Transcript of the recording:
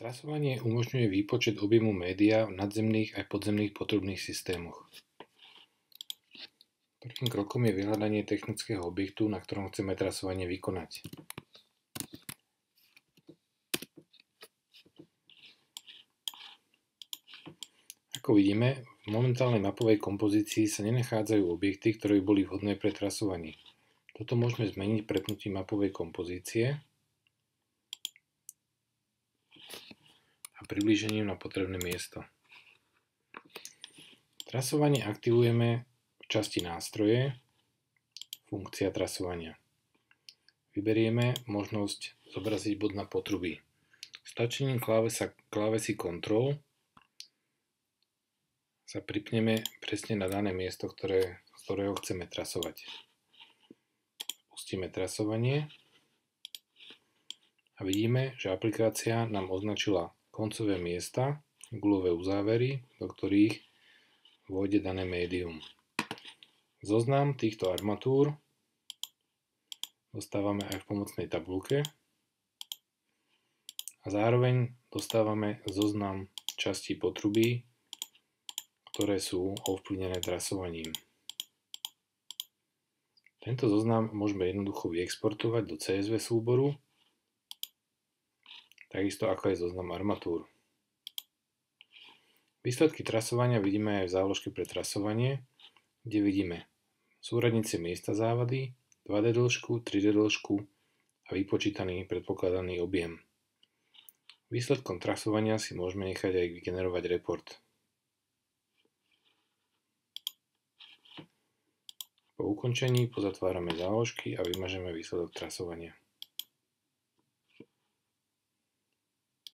Trasovanie umožňuje výpočet objemu média v nadzemných aj podzemných potrubných systémoch. Prvým krokom je vyhľadanie technického objektu, na ktorom chceme trasovanie vykonať. Ako vidíme, v momentálnej mapovej kompozícii sa nenachádzajú objekty, ktoré by boli vhodné pre trasovanie. Toto môžeme zmeniť prepnutím mapovej kompozície a priblížením na potrebné miesto. Trasovanie aktivujeme v časti Nástroje, Funkcia trasovania. Vyberieme možnosť zobraziť bod na potrubí. Stlačením klávesy Ctrl sa pripneme presne na dané miesto, z ktorého chceme trasovať. Pustíme trasovanie a vidíme, že aplikácia nám označila koncové miesta, gulové uzávery, do ktorých vôjde dané médium. Zoznam týchto armatúr dostávame aj v pomocnej tabuľke a zároveň dostávame zoznam častí potrubí, ktoré sú ovplyvnené trasovaním. Tento zoznam môžeme jednoducho vyexportovať do CSV súboru, takisto ako aj zoznam armatúr. Výsledky trasovania vidíme aj v záložke pre trasovanie, kde vidíme súradnice miesta závady, 2D dĺžku, 3D dĺžku a vypočítaný predpokladaný objem. Výsledkom trasovania si môžeme nechať aj vygenerovať report. Po ukončení pozatvárame záložky a vymažeme výsledok trasovania.